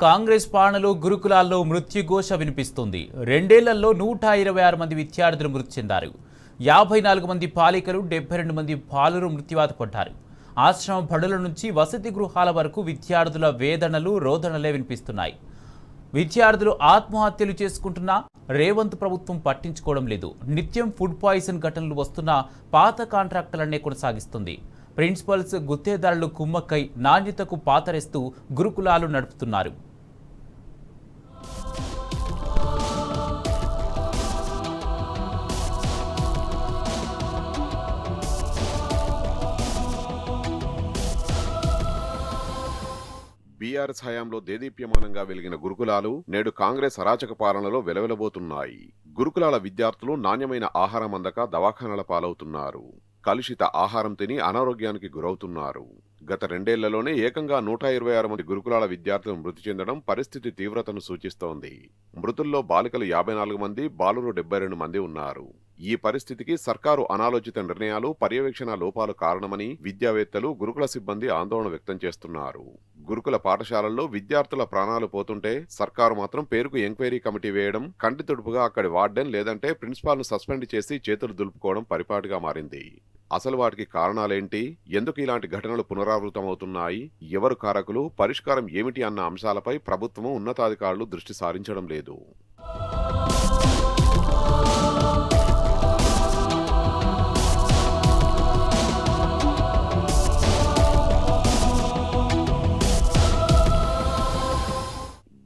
కాంగ్రెస్ పాలనలో గురుకులాల్లో మృత్యుఘోష వినిపిస్తుంది. రెండేళ్లలో 126 మంది విద్యార్థులు మృతి చెందారు. 54 మంది బాలికలు, 72 మంది బాలురు మృత్యువాత పడ్డారు. ఆశ్రమ బడుల నుంచి వసతి గృహాల వరకు విద్యార్థుల వేదనలు, రోదనలే వినిపిస్తున్నాయి. విద్యార్థులు ఆత్మహత్యలు చేసుకుంటున్నా రేవంత్ ప్రభుత్వం పట్టించుకోవడం లేదు. నిత్యం ఫుడ్ పాయిజన్ ఘటనలు వస్తున్న పాత కాంట్రాక్టులనే కొనసాగిస్తుంది. ప్రిన్సిపల్స్, గుత్తేదారులు కుమ్మక్కై నాణ్యతకు పాతరేస్తూ గురుకులాలు నడుపుతున్నారు. బీఆర్ఎస్ హయాంలో దేదీప్యమానంగా వెలిగిన గురుకులాలు నేడు కాంగ్రెస్ అరాచక పాలనలో వెలవెలబోతున్నాయి. గురుకులాల విద్యార్థులు నాణ్యమైన ఆహారం అందక దవాఖానాల పాలవుతున్నారు. కలుషిత ఆహారం తిని అనారోగ్యానికి గురవుతున్నారు. గత రెండేళ్లలోనే ఏకంగా 126 మంది గురుకులాల విద్యార్థులు మృతి చెందడం పరిస్థితి తీవ్రతను సూచిస్తోంది. మృతుల్లో బాలికలు 54 మంది, బాలురు 72 మంది ఉన్నారు. ఈ పరిస్థితికి సర్కారు అనాలోచిత నిర్ణయాలు, పర్యవేక్షణ లోపాలు కారణమని విద్యావేత్తలు, గురుకుల సిబ్బంది ఆందోళన వ్యక్తం చేస్తున్నారు. గురుకుల పాఠశాలల్లో విద్యార్థుల ప్రాణాలు పోతుంటే సర్కారు మాత్రం పేరుకు ఎంక్వైరీ కమిటీ వేయడం, కంటి తుడుపుగా అక్కడి వార్డెన్ లేదంటే ప్రిన్సిపాల్ను సస్పెండ్ చేసి చేతులు దులుపుకోవడం పరిపాటిగా మారింది. అసలు వాటికి కారణాలేంటి? ఎందుకు ఇలాంటి ఘటనలు పునరావృతమవుతున్నాయి? ఎవరు కారకులు? పరిష్కారం ఏమిటి అన్న అంశాలపై ప్రభుత్వం, ఉన్నతాధికారులు దృష్టి సారించడం లేదు.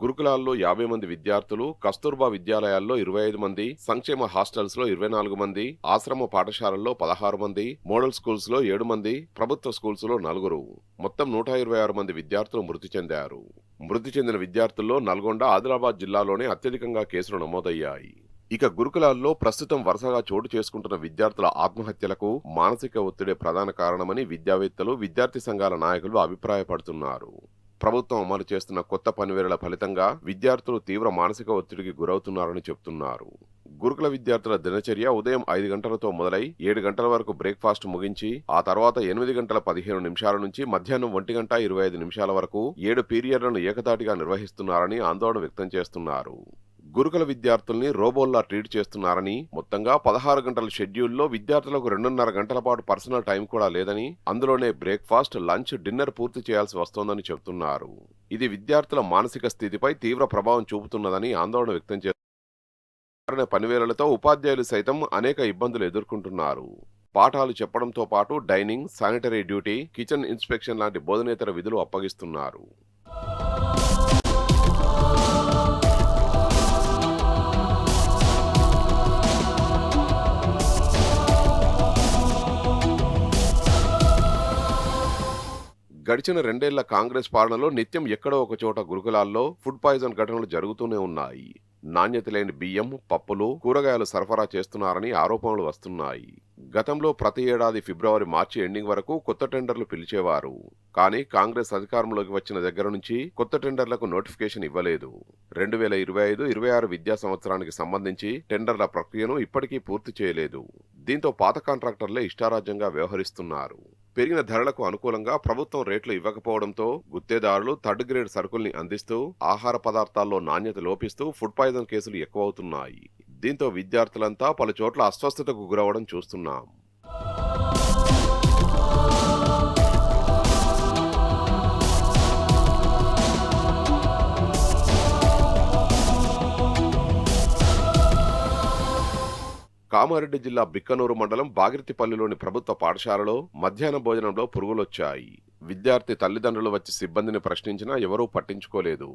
గురుకులాల్లో 50 మంది విద్యార్థులు, కస్తూర్బా విద్యాలయాల్లో 25 మంది, సంక్షేమ హాస్టల్స్ లో 24 మంది, ఆశ్రమ పాఠశాలల్లో 16 మంది, మోడల్ స్కూల్స్ లో 7 మంది, ప్రభుత్వ స్కూల్స్ లో 4, మొత్తం 126 మంది విద్యార్థులు మృతి చెందారు. మృతి చెందిన విద్యార్థుల్లో నల్గొండ, ఆదిలాబాద్ జిల్లాలోనే అత్యధికంగా కేసులు నమోదయ్యాయి. ఇక గురుకులాల్లో ప్రస్తుతం వరుసగా చోటు చేసుకుంటున్న విద్యార్థుల ఆత్మహత్యలకు మానసిక ఒత్తిడే ప్రధాన కారణమని విద్యావేత్తలు, విద్యార్థి సంఘాల నాయకులు అభిప్రాయపడుతున్నారు. ప్రభుత్వం అమలు చేస్తున్న కొత్త పనివేళల ఫలితంగా విద్యార్థులు తీవ్ర మానసిక ఒత్తిడికి గురవుతున్నారని చెబుతున్నారు. గురుకుల విద్యార్థుల దినచర్య ఉదయం 5 గంటలతో మొదలై 7 గంటల వరకు బ్రేక్ఫాస్ట్ ముగించి ఆ తర్వాత 8 గంటల 15 నిమిషాల నుంచి మధ్యాహ్నం 1 గంట 25 నిమిషాల వరకు 7 పీరియడ్లను ఏకతాటిగా నిర్వహిస్తున్నారని ఆందోళన వ్యక్తం చేస్తున్నారు. గురుకుల విద్యార్థుల్ని రోబోల్లా ట్రీట్ చేస్తున్నారని, మొత్తంగా 16 గంటల షెడ్యూల్లో విద్యార్థులకు 2.5 గంటల పాటు పర్సనల్ టైం కూడా లేదని, అందులోనే బ్రేక్ఫాస్ట్, లంచ్, డిన్నర్ పూర్తి చేయాల్సి వస్తోందని చెబుతున్నారు. ఇది విద్యార్థుల మానసిక స్థితిపై తీవ్ర ప్రభావం చూపుతున్నదని ఆందోళన వ్యక్తం చేస్తున్నారు. పనివేళలతో ఉపాధ్యాయులు సైతం అనేక ఇబ్బందులు ఎదుర్కొంటున్నారు. పాఠాలు చెప్పడంతో పాటు dining, sanitary duty, kitchen inspection లాంటి బోధనేతర విధులు అప్పగిస్తున్నారు. గడిచిన రెండేళ్ల కాంగ్రెస్ పాలనలో నిత్యం ఎక్కడో ఒక చోట గురుకులాల్లో ఫుడ్ పాయిజన్ ఘటనలు జరుగుతూనే ఉన్నాయి. నాణ్యత లేని బియ్యం, పప్పులు, కూరగాయలు సరఫరా చేస్తున్నారని ఆరోపణలు వస్తున్నాయి. గతంలో ప్రతి ఏడాది ఫిబ్రవరి, మార్చి ఎండింగ్ వరకు కొత్త టెండర్లు పిలిచేవారు. కానీ కాంగ్రెస్ అధికారంలోకి వచ్చిన దగ్గర నుంచి కొత్త టెండర్లకు నోటిఫికేషన్ ఇవ్వలేదు. 2025-26 విద్యా సంవత్సరానికి సంబంధించి టెండర్ల ప్రక్రియను ఇప్పటికీ పూర్తి చేయలేదు. దీంతో పాత కాంట్రాక్టర్లే ఇష్టారాజ్యంగా వ్యవహరిస్తున్నారు. పెరిగిన ధరలకు అనుకూలంగా ప్రభుత్వం రేట్లు ఇవ్వకపోవడంతో గుత్తేదారులు థర్డ్ గ్రేడ్ సరుకుల్ని అందిస్తూ ఆహార పదార్థాల్లో నాణ్యత లోపిస్తూ ఫుడ్ పాయిజన్ కేసులు ఎక్కువవుతున్నాయి. దీంతో విద్యార్థులంతా పలుచోట్ల అస్వస్థతకు గురవడం చూస్తున్నాం. కామారెడ్డి జిల్లా బిక్కనూరు మండలం బాగిరితిపల్లిలోని ప్రభుత్వ పాఠశాలలో మధ్యాహ్న భోజనంలో పురుగులొచ్చాయి. విద్యార్థి తల్లిదండ్రులు వచ్చి సిబ్బందిని ప్రశ్నించినా ఎవరూ పట్టించుకోలేదు.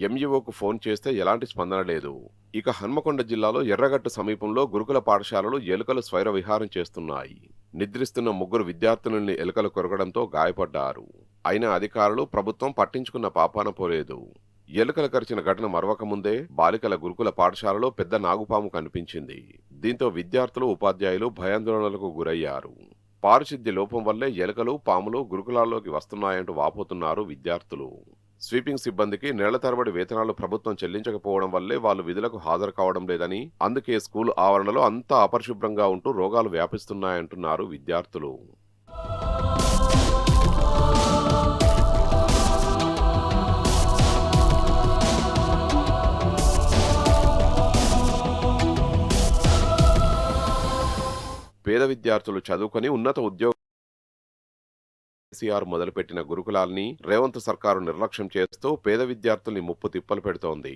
ఎంఈఓకు ఫోన్ చేస్తే ఎలాంటి స్పందన లేదు. ఇక హన్మకొండ జిల్లాలో ఎర్రగట్టు సమీపంలో గురుకుల పాఠశాలలు ఎలుకలు స్వైర విహారం చేస్తున్నాయి. నిద్రిస్తున్న 3 విద్యార్థులని ఎలుకలు కొరకడంతో గాయపడ్డారు. అయినా అధికారులు, ప్రభుత్వం పట్టించుకున్న పాపాన పోలేదు. ఎలుకలు కరిచిన ఘటన మరవక ముందే బాలికల గురుకుల పాఠశాలలో పెద్ద నాగుపాము కనిపించింది. దీంతో విద్యార్థులు, ఉపాధ్యాయులు భయాందోళనలకు గురయ్యారు. పారిశుద్ధ్య లోపం వల్లే ఎలుకలు, పాములు గురుకులాల్లోకి వస్తున్నాయంటూ వాపోతున్నారు విద్యార్థులు. స్వీపింగ్ సిబ్బందికి నెలల తరబడి వేతనాలు ప్రభుత్వం చెల్లించకపోవడం వల్లే వాళ్ళు విధులకు హాజరు కావడం లేదని, అందుకే స్కూల్ ఆవరణలో అంతా అపరిశుభ్రంగా ఉంటూ రోగాలు వ్యాపిస్తున్నాయంటున్నారు విద్యార్థులు. పేద విద్యార్థులు చదువుకొని ఉన్నత ఉద్యోగ కేసీఆర్ మొదలుపెట్టిన గురుకులాల్ని రేవంత్ సర్కారు నిర్లక్ష్యం చేస్తూ పేద విద్యార్థుల్ని ముప్పు తిప్పలు పెడుతోంది.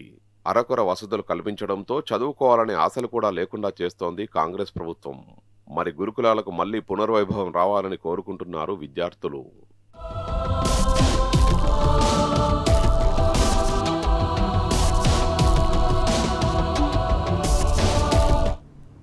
అరకొర వసతులు కల్పించడంతో చదువుకోవాలనే ఆశలు కూడా లేకుండా చేస్తోంది కాంగ్రెస్ ప్రభుత్వం. మరి గురుకులాలకు మళ్లీ పునర్వైభవం రావాలని కోరుకుంటున్నారు విద్యార్థులు.